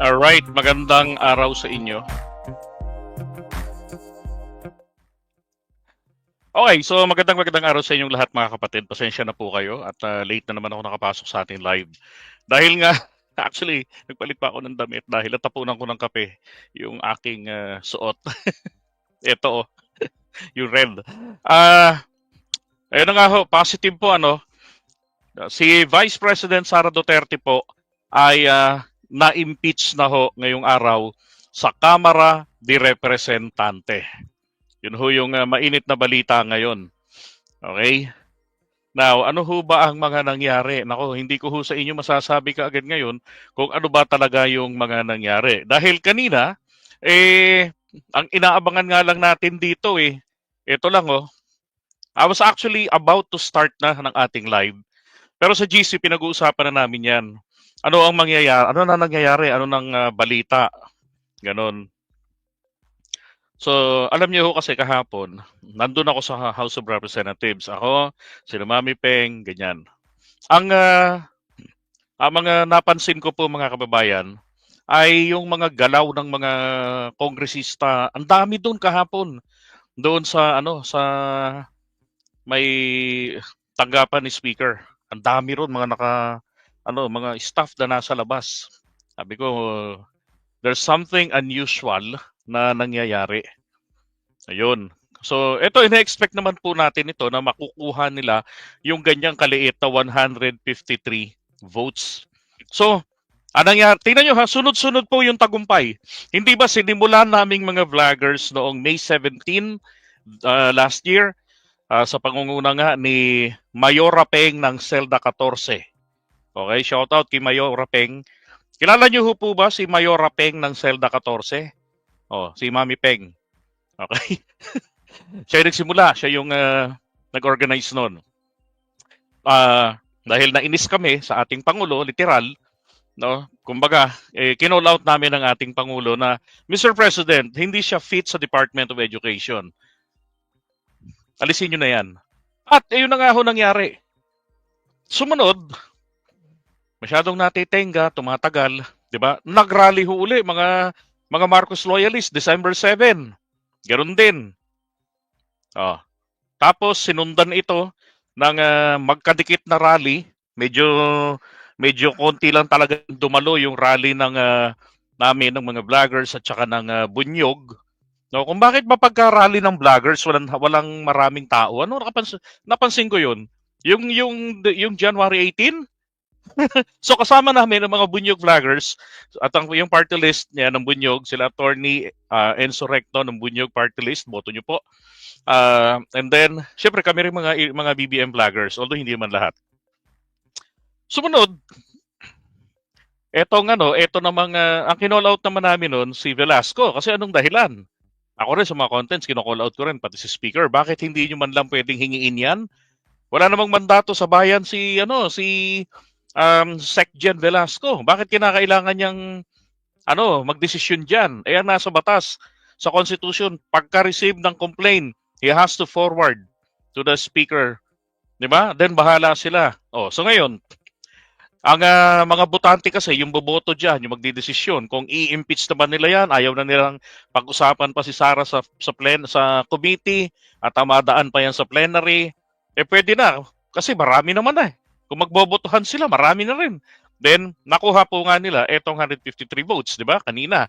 Alright, magandang araw sa inyo. Okay, so magandang araw sa inyong lahat mga kapatid. Pasensya na po kayo at late na naman ako nakapasok sa ating live. Dahil nga, actually, nagpalit pa ako ng damit dahil natapunan ko ng kape yung aking suot. Ito, oh, yung red. Ah, ayun na nga ho, positive po ano. Si Vice President Sara Duterte po ay na-impeach na ho ngayong araw sa Kamara de Representante. Yun ho yung mainit na balita ngayon. Okay? Now, ano ho ba ang mga nangyari? Nako, hindi ko ho sa inyo masasabi kaagad ngayon kung ano ba talaga yung mga nangyari. Dahil kanina, ang inaabangan nga lang natin dito ito lang oh, I was actually about to start na ng ating live. Pero sa GC, pinag-uusapan na namin yan. Ano ang mangyayari? Ano na nangyayari? Ano nang balita? Ganon. So, alam niyo ho kasi kahapon, nandun ako sa House of Representatives. Ako, sila Mami Peng, ganyan. Ang, ang mga napansin ko po mga kababayan, ay yung mga galaw ng mga kongresista. Ang dami doon kahapon. Doon sa may tanggapan ni speaker. Ang dami ron mga mga staff na nasa labas. Sabi ko, there's something unusual na nangyayari. Ayun. So, ito ina-expect naman po natin ito na makukuha nila yung ganyang kaliit na 153 votes. So, anong nangyari? Tingnan nyo ha, sunod-sunod po yung tagumpay. Hindi ba sinimulan naming mga vloggers noong May 17 last year sa pangunguna nga ni Mayora Peng ng Selda 14. Okay, shoutout kay Mayora Peng. Kilala niyo ho po ba si Mayora Peng ng Selda 14? Oh, si Mami Peng. Okay. Siya yung nagsimula, siya yung nag-organize noon. Dahil nainis kami sa ating Pangulo, literal, no? Kumbaga, kinall out namin ng ating Pangulo na, Mr. President, hindi siya fit sa Department of Education. Alisin nyo na yan. At yun na nga ho nangyari. Sumunod, masyadong natitenga, tumatagal, di ba? Nag-rally ho uli, mga Marcos loyalists, December 7. Ganun din. Oh. Tapos sinundan ito ng magkadikit na rally. Medyo konti lang talaga dumalo yung rally ng namin ng mga vloggers at saka ng Bunyog. No, kung bakit ba pagka-rally ng vloggers walang maraming tao? Ano napansin ko 'yun. Yung January 18. So kasama namin ang mga Bunyog vloggers at yung party list niya ng Bunyog, sila Attorney Enzo Recto ng Bunyog party list, boto niyo po. And then, syempre kami rin mga BBM vloggers, although hindi man lahat. Sumunod, eto namang, ang kinall out naman namin noon, si Velasco. Kasi anong dahilan? Ako rin sa mga contents, kinocall out ko rin, pati si speaker. Bakit hindi nyo man lang pwedeng hingiin yan? Wala namang mandato sa bayan si Secgen Velasco. Bakit kinakailangan niyang magdesisyon dyan? Ang nasa batas, sa Constitution, pagka-receive ng complaint, he has to forward to the speaker. Di ba? Then bahala sila. So ngayon, ang mga botante kasi, yung boboto dyan, yung magdidesisyon, kung i-impeach naman nila yan, ayaw na nilang pag-usapan pa si Sara sa committee, at tamadaan pa yan sa plenary, pwede na. Kasi marami naman Kung magbobotohan sila, marami na rin. Then, nakuha po nga nila etong 153 votes, di ba? Kanina.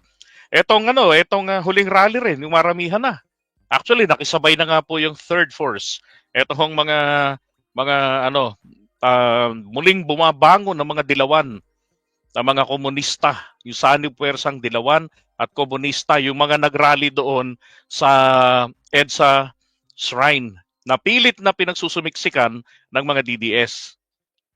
Etong huling rally rin, yung maramihan na. Actually, nakisabay na nga po yung third force. Etong muling bumabangon ng mga dilawan, ng mga komunista, yung sanib puwersang dilawan at komunista, yung mga nagrally doon sa EDSA Shrine, na pilit na pinagsusumiksikan ng mga DDS.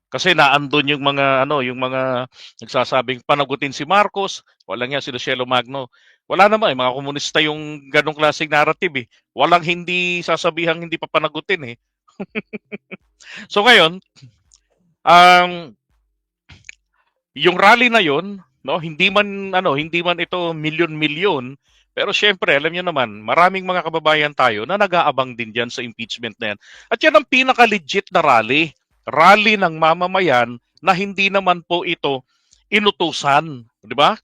Kasi naandun yung mga nagsasabing panagutin si Marcos, wala nga si Lucielo Magno. Wala naman, mga komunista yung ganong klaseng narrative Walang hindi sasabihang hindi pa panagutin So ngayon, yung rally na yon, hindi man ito milyon-milyon, pero syempre, alam niyo naman, maraming mga kababayan tayo na nag-aabang din diyan sa impeachment na yan. At yan ang pinaka-legit na rally. Rally ng mamamayan na hindi naman po ito inutusan, di ba?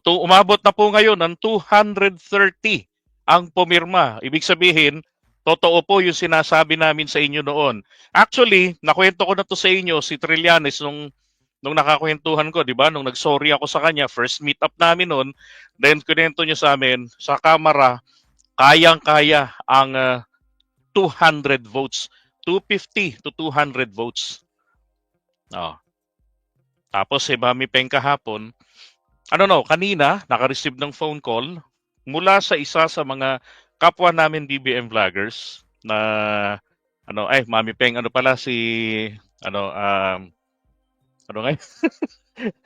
Umabot na po ngayon ng 230 ang pumirma. Ibig sabihin, totoo po yung sinasabi namin sa inyo noon. Actually, nakwento ko na to sa inyo, si Trillanes, nung nakakwentuhan ko, di ba? Nung nag-sorry ako sa kanya, first meet up namin noon, then kunento niya sa amin, sa kamera, kayang-kaya ang 200 votes. 250 to 200 votes. Oh. Tapos si Mami Peng kahapon, kanina, naka-receive ng phone call mula sa isa sa mga kapwa namin BBM vloggers na, Mami Peng, pala si, nga,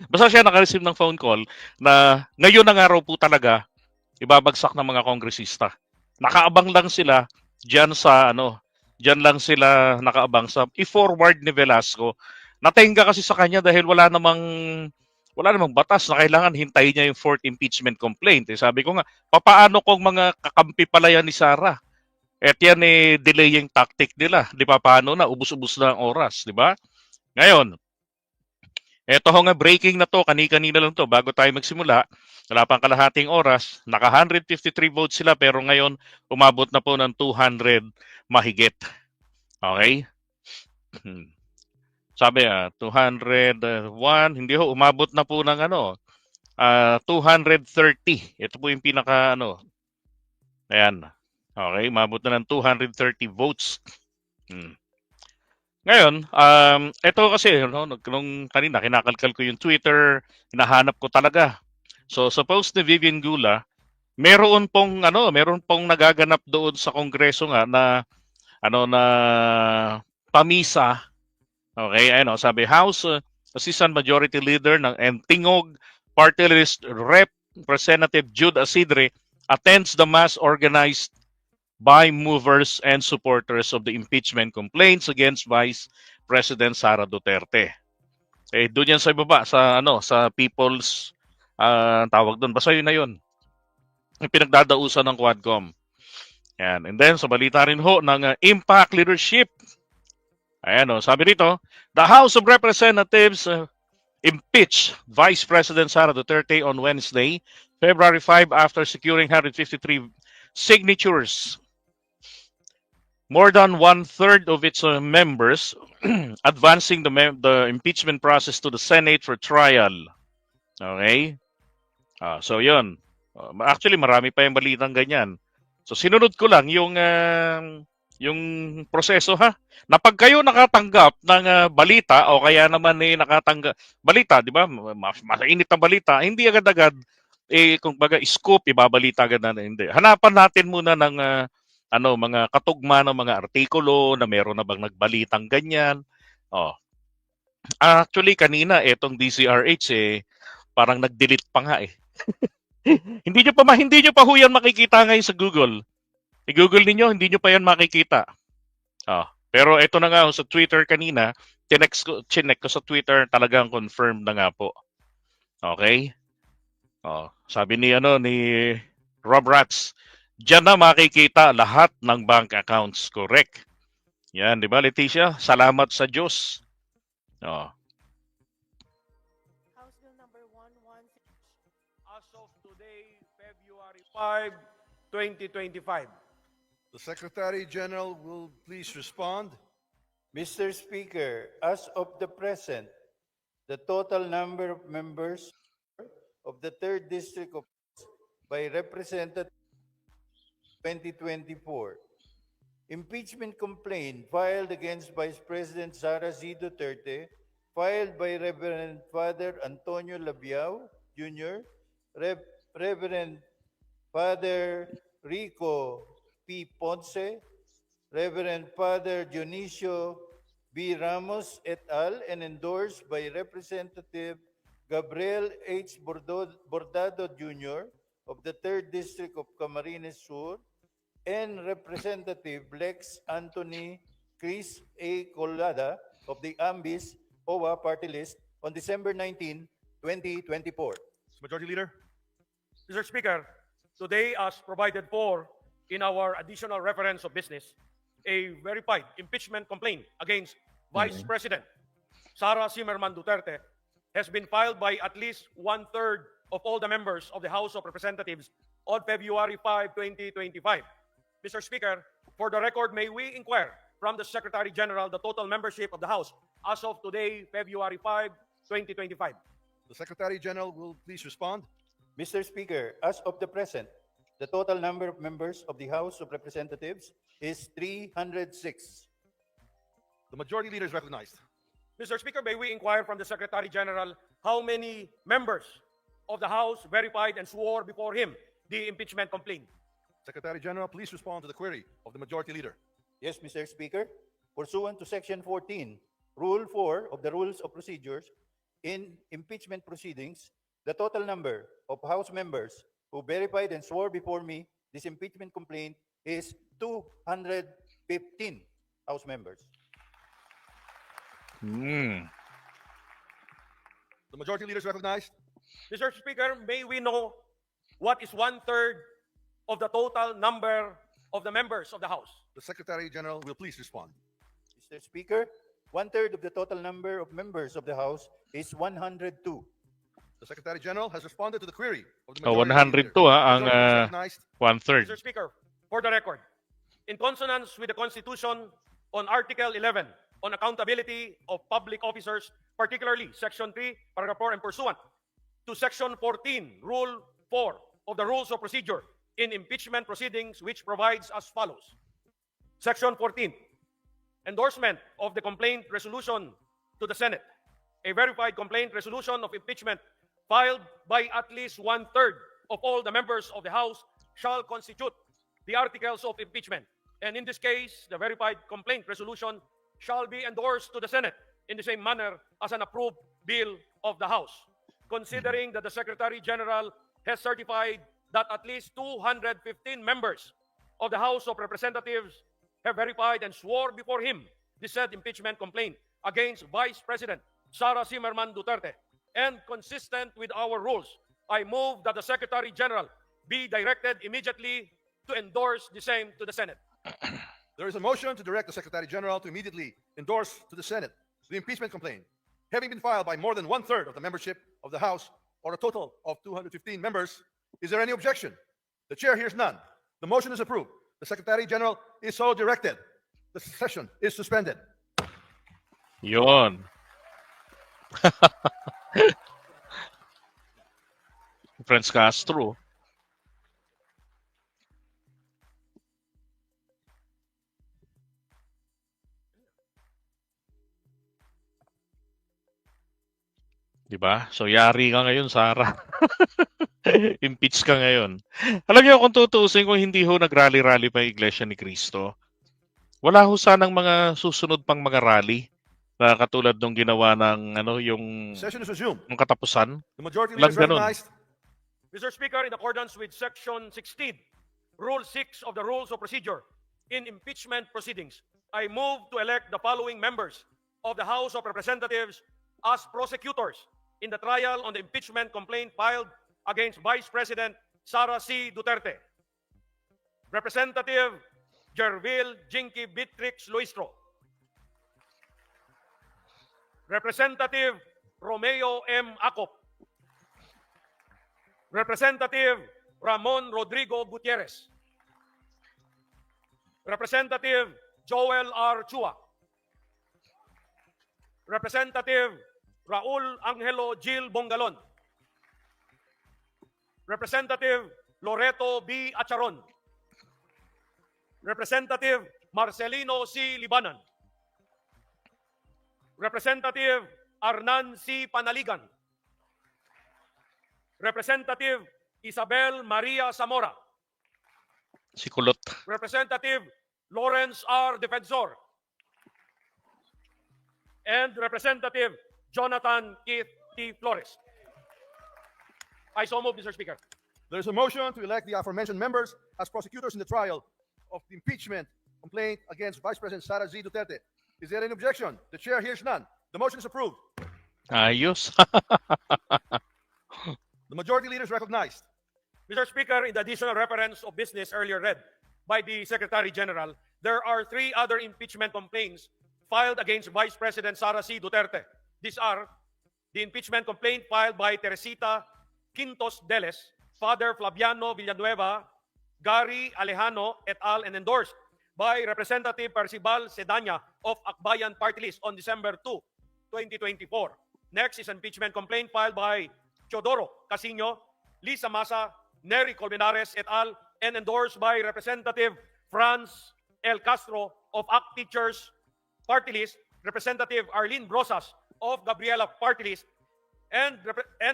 basta siya naka-receive ng phone call na ngayon na nga raw po talaga ibabagsak ng mga kongresista. Nakaabang lang sila diyan sa diyan lang sila nakaabang sa i-forward ni Velasco. Natenga kasi sa kanya dahil wala namang batas na kailangan hintayin niya yung fourth impeachment complaint. Sabi ko nga, papaano kung mga kakampi pala yan ni Sara? At yan delaying tactic nila. Di pa paano na, ubus-ubus na ang oras, di ba? Ngayon, eto ho nga, breaking na to, kani-kanina lang to, bago tayo magsimula, wala pang kalahating oras, naka 153 votes sila, pero ngayon, umabot na po ng 200 mahigit. Okay? Sabi 201, hindi ho, umabot na po ng 230. Ito po yung pinaka ayan. Okay, umabot na ng 230 votes. Ngayon, ito kasi, nung kanina, kinakalkal ko yung Twitter, hinahanap ko talaga. So, suppose ni Vivian Gula, meron pong nagaganap doon sa Kongreso nga na, na pamisa. Okay, sabi, House Assistant Majority Leader ng Tingog Party List Representative Jude Asidre attends the mass organized by movers and supporters of the impeachment complaints against Vice President Sara Duterte. Doon yan sa ibaba, sa People's tawag doon. Basta yun na yun. Yung pinagdadausan ng Quadcom. Yan. And then, sa balita rin ho ng Impact Leadership. Ayan sabi rito, the House of Representatives impeached Vice President Sara Duterte on Wednesday, February 5, after securing 153 signatures. More than one-third of its members advancing the impeachment process to the Senate for trial. Okay? So yun. Actually, marami pa yung balitang ganyan. So sinunod ko lang yung proseso ha. Na pag kayo nakatanggap ng balita o kaya naman nakatanggap balita, di ba? Mainit ang balita, hindi agad-agad kung baga scoop ibabalita agad na hindi. Hanapan natin muna ng mga katugma ng mga artikulo na meron na bang nagbalitang ganyan. Actually kanina etong DCRH parang nag-delete pa nga hindi nyo pa ho yan makikita ngayon sa Google. I-Google niyo, hindi nyo pa yan makikita. Pero ito na nga sa Twitter kanina, chinek ko sa Twitter, talagang confirmed na nga po. Okay? Sabi ni Rob Ratz, diyan na makikita lahat ng bank accounts. Correct. Yan, di ba, Leticia? Salamat sa Diyos. House Bill number 116. As of today, February 5, 2025. The Secretary General will please respond. Mr. Speaker, as of the present, the total number of members of the 3rd District of by Representative 2024. Impeachment complaint filed against Vice President Sara Z. Duterte, filed by Reverend Father Antonio Labiao Jr., Reverend Father Rico P. Ponce, Reverend Father Dionisio B. Ramos et al., and endorsed by Representative Gabriel H. Bordado Jr. of the 3rd District of Camarines Sur, and Representative Lex Anthony Chris A. Colada of the AMBIS OWA Party List on December 19, 2024. Majority Leader. Mr. Speaker, today as provided for in our additional reference of business, a verified impeachment complaint against Vice President Sara Zimmerman Duterte has been filed by at least one-third of all the members of the House of Representatives on February 5, 2025. Mr. Speaker, for the record, may we inquire from the Secretary General the total membership of the House as of today, February 5, 2025. The Secretary General will please respond. Mr. Speaker, as of the present, the total number of members of the House of Representatives is 306. The Majority Leader is recognized. Mr. Speaker, may we inquire from the Secretary General how many members of the House verified and swore before him the impeachment complaint? Secretary General, please respond to the query of the Majority Leader. Yes, Mr. Speaker. Pursuant to Section 14, Rule 4 of the Rules of Procedures, in impeachment proceedings, the total number of House members who verified and swore before me this impeachment complaint is 215 House members. Hmm. The Majority Leader is recognized. Mr. Speaker, may we know what is 1/3 of the total number of the members of the House? The Secretary General will please respond. Mr. Speaker, 1/3 of the total number of members of the House is 102. The Secretary General has responded to the query of the Oh, Majority 102 Leader. ang Majority Leader is recognized. 1/3. Mr. Speaker, for the record, in consonance with the Constitution on Article 11 on accountability of public officers, particularly Section 3, Paragraph 4, and pursuant to Section 14, Rule 4 of the Rules of Procedure in impeachment proceedings, which provides as follows. Section 14, endorsement of the complaint resolution to the Senate. A verified complaint resolution of impeachment filed by at least 1/3 of all the members of the House shall constitute the articles of impeachment. And in this case, the verified complaint resolution shall be endorsed to the Senate in the same manner as an approved bill of the House. Considering that the Secretary General has certified that at least 215 members of the House of Representatives have verified and swore before him the said impeachment complaint against Vice President Sara Zimmerman Duterte, and consistent with our rules, I move that the Secretary General be directed immediately to endorse the same to the Senate. There is a motion to direct the Secretary General to immediately endorse to the Senate the impeachment complaint, having been filed by more than 1/3 of the membership of the House, or a total of 215 members. Is there any objection? The chair hears none. The motion is approved. The Secretary General is so directed. The session is suspended. Yon. Franz Castro. Diba? So, yari ka ngayon, Sara. Impeach ka ngayon. Alam niyo, kung tutuusin, kung hindi ho nag-rally-rally pa yung Iglesia ni Cristo, wala ho sanang mga susunod pang mga rally na katulad nung ginawa ng yung Session is resumed. nung katapusan. The Majority Leader is Lang ganun. recognized. Mr. Speaker, in accordance with Section 16, Rule 6 of the Rules of Procedure in impeachment proceedings, I move to elect the following members of the House of Representatives as prosecutors in the trial on the impeachment complaint filed against Vice President Sara C. Duterte. Representative Jervil Jinky Beatrix Luistro. Representative Romeo M. Acop. Representative Ramon Rodrigo Gutierrez. Representative Joel R. Chua. Representative Raul Angelo Gil Bongalon. Representative Loreto B. Acharon. Representative Marcelino C. Libanan. Representative Arnan C. Panaligan. Representative Isabel Maria Zamora. Si Kulot. Representative Lawrence R. Defensor. And Representative Jonathan Keith T. Flores. I so move, Mr. Speaker. There is a motion to elect the aforementioned members as prosecutors in the trial of the impeachment complaint against Vice President Sara Z. Duterte. Is there any objection? The chair hears none. The motion is approved. Ayos. The Majority Leader is recognized. Mr. Speaker, in the additional reference of business earlier read by the Secretary General, there are 3 other impeachment complaints filed against Vice President Sara C. Duterte. These are the impeachment complaint filed by Teresita Quintos Deles, Father Flaviano Villanueva, Gary Alejano et al. And endorsed by Representative Percival Sedanya of Akbayan Party List on December 2, 2024. Next is impeachment complaint filed by Teodoro Casino, Lisa Masa, Nery Colmenares et al. And endorsed by Representative Franz L. Castro of ACT Teachers Party List, Representative Arlene Brosas of Gabriela Party List, and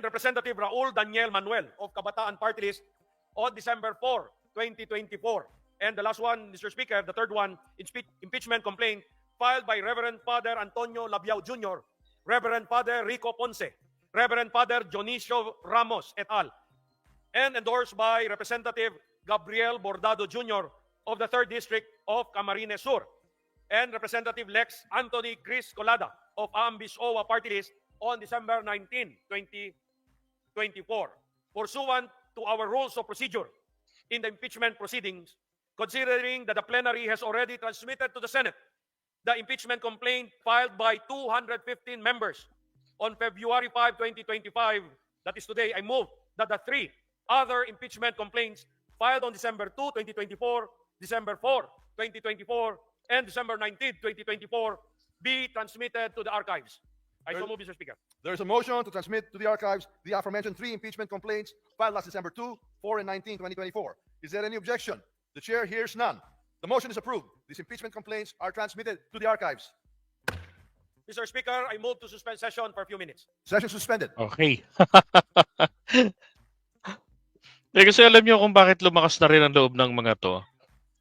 Representative Raul Daniel Manuel of Kabataan Party List on December 4, 2024. And the last one, Mr. Speaker, the third one, impeachment complaint filed by Reverend Father Antonio Labiao Jr., Reverend Father Rico Ponce, Reverend Father Dionisio Ramos et al., and endorsed by Representative Gabriel Bordado Jr. of the 3rd District of Camarines Sur, and Representative Lex Anthony Chris Colada of Ambis OWA Party List on December 19, 2024. Pursuant to our rules of procedure in the impeachment proceedings, considering that the plenary has already transmitted to the Senate the impeachment complaint filed by 215 members on February 5, 2025, that is today, I move that the 3 other impeachment complaints filed on December 2, 2024, December 4, 2024, and December 19, 2024 be transmitted to the archives. I so move, Mr. Speaker. There is a motion to transmit to the archives the aforementioned 3 impeachment complaints filed last December 2, 4, and 19, 2024. Is there any objection? The chair hears none. The motion is approved. These impeachment complaints are transmitted to the archives. Mr. Speaker, I move to suspend session for a few minutes. Session suspended. Okay. Kasi alam niyo kung bakit lumakas na rin ang loob ng mga to.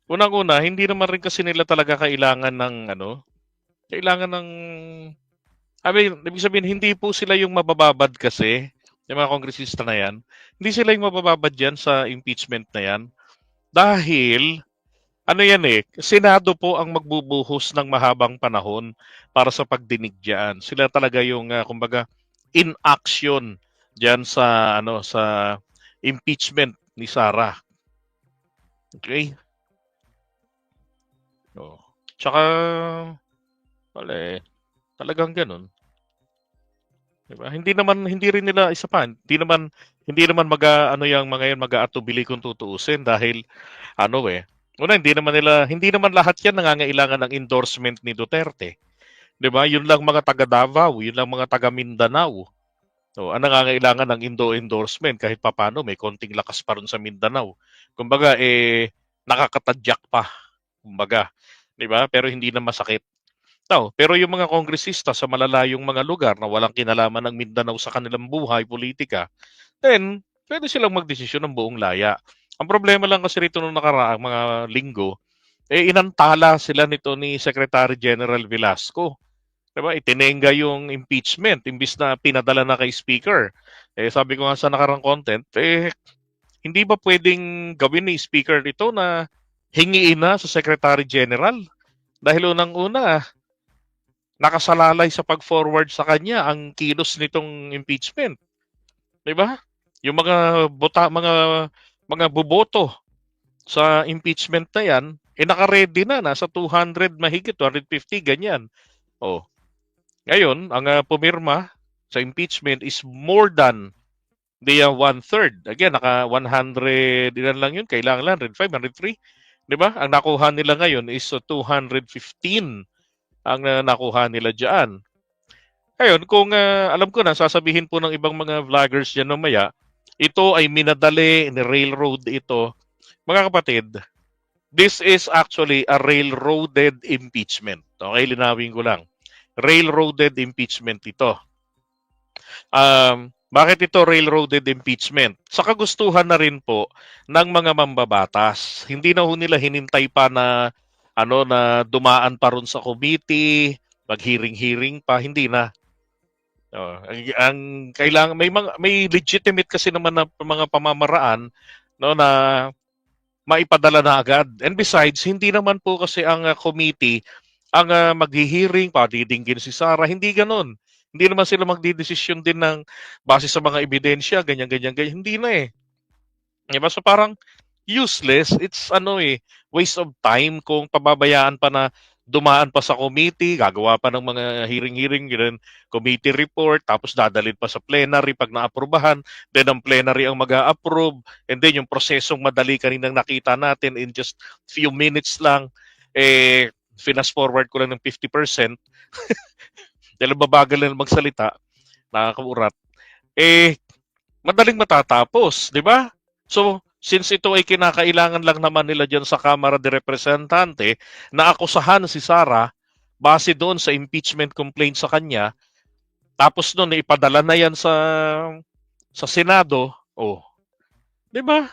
Unang-una, hindi naman rin kasi nila talaga kailangan ng ibig sabihin, hindi po sila yung mabababad kasi, yung mga kongresista na yan, hindi sila yung mabababad yan sa impeachment na yan. Dahil, Senado po ang magbubuhos ng mahabang panahon para sa pagdinig diyan. Sila talaga yung, kumbaga, in action diyan sa, sa impeachment ni Sara. Okay? Oh. Tsaka, talagang ganun. Diba? Hindi rin nila isa pa. Hindi naman yung mga yan mag-aatubili kung tutuusin dahil una, hindi naman lahat yan nangangailangan ng endorsement ni Duterte. 'Di ba? Yun lang mga taga Davao, yun lang mga taga Mindanao. So, ang nangangailangan ng endorsement kahit papaano may konting lakas pa rin sa Mindanao. Kumbaga nakakatadyak pa. Kumbaga, 'di ba? Pero hindi na masakit. Pero yung mga kongresista sa malalayong mga lugar na walang kinalaman ng Mindanao sa kanilang buhay, politika, then pwede silang magdesisyon ng buong laya. Ang problema lang kasi rito nung nakaraang mga linggo, inantala sila nito ni Secretary General Velasco. Diba? Itinenga yung impeachment imbis na pinadala na kay Speaker. Sabi ko nga sa nakaraang content, hindi ba pwedeng gawin ni Speaker ito na hingiin na sa Secretary General? Dahil unang-una, nakasalalay sa pag-forward sa kanya ang kilos nitong impeachment. 'Di ba? Yung mga boboto sa impeachment na yan, naka-ready na, nasa 200 mahigit, 250, ganyan. Ngayon, ang pumirma sa impeachment is more than the 1/3. Again, naka 100, ilan lang yun, kailangan lang, 105, 103. Di ba? Ang nakuha nila ngayon is 215 ang nakuha nila dyan. Ngayon, kung alam ko na, sasabihin po ng ibang mga vloggers dyan mamaya, ito ay minadali, ni-railroad ito. Mga kapatid, this is actually a railroaded impeachment. Okay, linawin ko lang. Railroaded impeachment ito. Bakit ito railroaded impeachment? Sa kagustuhan na rin po ng mga mambabatas. Hindi na ho nila hinintay pa na na dumaan pa ron sa committee, mag-hearing pa, hindi na. Ang kailangan may legitimate kasi naman na mga pamamaraan na maipadala na agad. And besides, hindi naman po kasi ang committee ang maghihiring, didinggin si Sara, hindi ganoon. Hindi naman sila magdidesisyon din ng base sa mga ebidensya, ganyan. Hindi na Diba? So parang useless. It's waste of time kung pababayaan pa na dumaan pa sa committee, gagawa pa ng mga hearing-hearing, ganun, committee report, tapos dadalhin pa sa plenary pag naaprubahan, then ang plenary ang mag-a-approve, and then yung prosesong madali kaninang nakita natin in just few minutes lang, fast forward ko lang ng 50%, dahil babagal na magsalita, nakakaurat, madaling matatapos, di ba? So, since ito ay kinakailangan lang naman nila dyan sa Kamara de Representante, na akusahan si Sara base doon sa impeachment complaint sa kanya, tapos doon ipadala na yan sa Senado, di ba?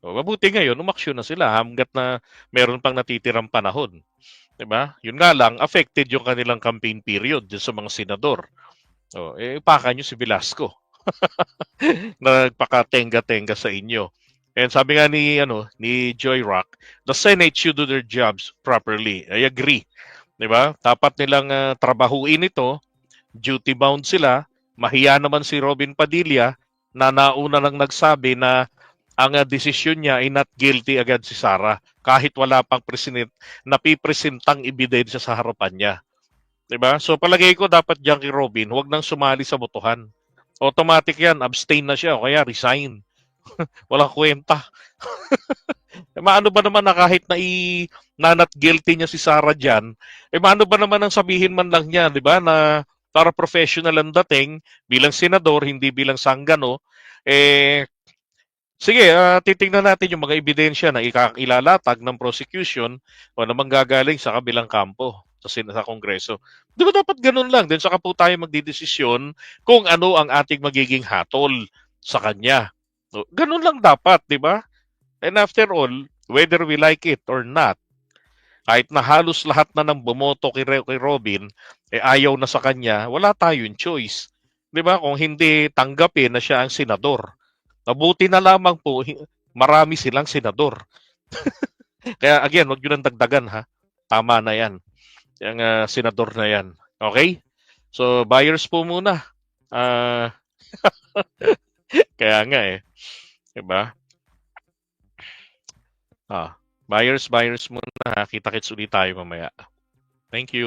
Mabuti ngayon, umaksyon na sila hanggat na meron pang natitirang panahon. Di ba? Yun nga lang, affected yung kanilang campaign period dyan sa mga senador. Ipaka nyo si Velasco. Nagpakatenga-tenga sa inyo. And sabi nga ni Joy Rock, the Senate should do their jobs properly. I agree. 'Di ba? Dapat nilang trabahuin ito, duty bound sila. Mahiya naman si Robin Padilla na nauna lang nagsabi na ang desisyon niya ay not guilty agad si Sara kahit wala pang president na pipresentang ebidensya sa harapan niya. 'Di ba? So palagay ko dapat diyan kay Robin, huwag nang sumali sa botohan. Automatic yan, abstain na siya o kaya resign. Walang kwenta. Maano ba naman na kahit na not guilty niya si Sara dyan, maano ba naman ang sabihin man lang niya, di ba, na para professional ang dating, bilang senador, hindi bilang sanggano, sige, titingnan natin yung mga ebidensya na ilalatag ng prosecution o namang gagaling sa kabilang kampo sa Kongreso. Di ba dapat ganun lang? Then saka po tayo magdidesisyon kung ano ang ating magiging hatol sa kanya. So, ganun lang dapat, di ba? And after all, whether we like it or not, kahit na halos lahat na ng bumoto kay Robin, ayaw na sa kanya, wala tayong choice. Di ba? Kung hindi tanggapin na siya ang senador. Mabuti na lamang po, marami silang senador. Kaya again, huwag nyo nang dagdagan ha. Tama na yan. Yung senador na yan. Okay? So, buyers po muna. Kaya nga Diba? Buyers muna ha. Kita-kits ulit tayo mamaya. Thank you.